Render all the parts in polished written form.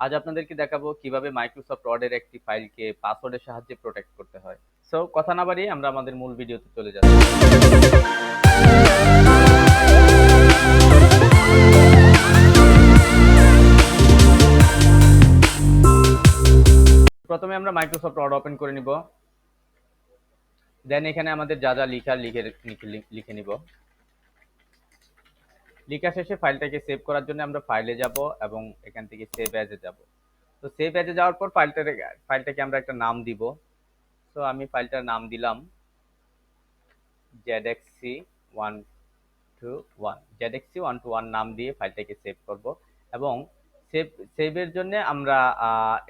আজ আপনাদেরকে দেখাবো কিভাবে মাইক্রোসফট ওয়ার্ডের একটি ফাইলকে পাসওয়ার্ডের সাহায্যে প্রোটেক্ট করতে হয়। সো কথা না বাড়িয়ে আমরা আমাদের মূল ভিডিওতে চলে যাচ্ছি। প্রথমে আমরা মাইক্রোসফট ওয়ার্ড ওপেন করে নিব। দেন এখানে আমাদের যা যা লিখে নিব। লেখা শেষে ফাইলটাকে সেভ করার জন্য আমরা ফাইলে যাব এবং এখান থেকে সেভ অ্যাজে যাব। তো সেভ অ্যাজে যাওয়ার পর ফাইলটাকে আমরা একটা নাম দিব। তো আমি ফাইলটার নাম দিলাম ZXC121 নাম দিয়ে ফাইলটাকে সেভ করব। এবং সেভের জন্য আমরা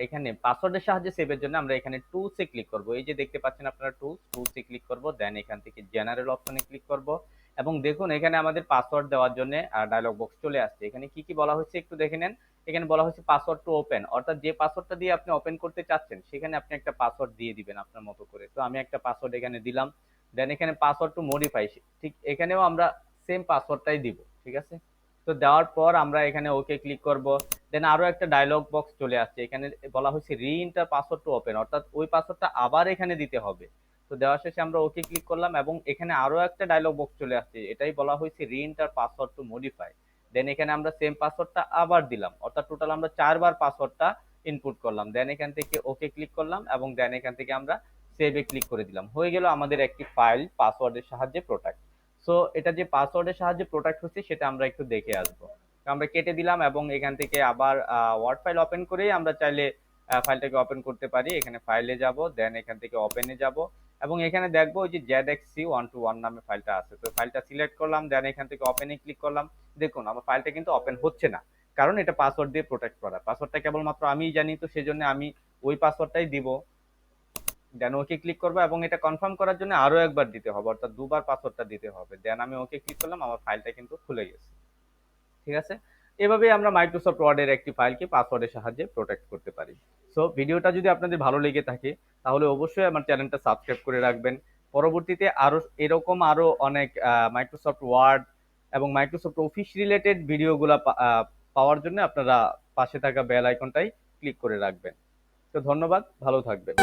এখানে পাসওয়ার্ডের সাহায্যে সেভের জন্য আমরা এখানে টুলসে ক্লিক করব। এই যে দেখতে পাচ্ছেন আপনারা টুলসে ক্লিক করব। দেন এখান থেকে জেনারেল অপশনে ক্লিক করব এবং দেখুন এখানে আমাদের পাসওয়ার্ড দেওয়ার জন্য ডায়লগ বক্স চলে আসছে। এখানে কি কি বলা হচ্ছে একটু দেখে নেন। এখানে বলা হচ্ছে পাসওয়ার্ড টু ওপেন, অর্থাৎ যে পাসওয়ার্ডটা দিয়ে আপনি ওপেন করতে চাচ্ছেন সেখানে আপনি একটা পাসওয়ার্ড দিয়ে দিবেন আপনার মতো করে। তো আমি একটা পাসওয়ার্ড এখানে দিলাম। দেন এখানে পাসওয়ার্ড টু মডিফাই, ঠিক এখানেও আমরা সেম পাসওয়ার্ডটাই দিব। ঠিক আছে, তো দেওয়ার পর আমরা এখানে ওকে ক্লিক করব। দেন আরো একটা ডায়লগ বক্স চলে আসছে। এখানে বলা হয়েছে reenter password to open, অর্থাৎ ওই পাসওয়ার্ডটা আবার এখানে দিতে হবে। তো দেওয়ার শেষে আমরা ওকে ক্লিক করলাম এবং এখানে আরো একটা ডায়লগ বক্স চলে আসছে, এটাই বলা হয়েছে reenter password to modify. Then এখানে আমরা সেম পাসওয়ার্ডটা আবার দিলাম, অর্থাৎ টোটাল আমরা 4বার পাসওয়ার্ডটা ইনপুট করলাম। দেন এখান থেকে ওকে ক্লিক করলাম এবং দেন এখান থেকে আমরা সেভে ক্লিক করে দিলাম। হয়ে গেল আমাদের একটি ফাইল পাসওয়ার্ডের সাহায্যে প্রোটেক্ট। সো এটা যে পাসওয়ার্ডের সাহায্যে প্রোটেক্ট হচ্ছে সেটা আমরা একটু দেখে আসবো। আমরা কেটে দিলাম এবং এখান থেকে আবার ওয়ার্ড ফাইল ওপেন করেই আমরা চাইলে ফাইলটাকে ওপেন করতে পারি। এখানে ফাইলে যাব, দেন এখান থেকে ওপেনে যাব এবং এখানে দেখবো ওই যে ZXC121 নামে ফাইলটা আছে। তো ফাইলটা সিলেক্ট করলাম, দেন এখান থেকে ওপেনে ক্লিক করলাম। দেখুন আমার ফাইলটা কিন্তু ওপেন হচ্ছে না, কারণ এটা পাসওয়ার্ড দিয়ে প্রোটেক্ট করা। পাসওয়ার্ডটা কেবলমাত্র আমিই জানি, তো সেজন্য আমি ওই পাসওয়ার্ডটাই দিব। দেন ওকে ক্লিক করবো এবং এটা কনফার্ম করার জন্য আরো একবার দিতে হবে, অর্থাৎ দুবার পাসওয়ার্ডটা দিতে হবে। দেন আমি ওকে ক্লিক করলাম, আমার ফাইলটা কিন্তু খুলে গেছে। ঠিক আছে, এভাবেই আমরা মাইক্রোসফট ওয়ার্ডের একটি ফাইলকে পাসওয়ার্ডের সাহায্যে প্রোটেক্ট করতে পারি। সো ভিডিওটা যদি আপনাদের ভালো লেগে থাকে তাহলে অবশ্যই আমার চ্যানেলটা সাবস্ক্রাইব করে রাখবেন। পরবর্তীতে এরকম আরো অনেক মাইক্রোসফট ওয়ার্ড এবং মাইক্রোসফট অফিস রিলেটেড ভিডিওগুলো পাওয়ার জন্য আপনারা পাশে থাকা বেল আইকনটাই ক্লিক করে রাখবেন। তো ধন্যবাদ, ভালো থাকবেন।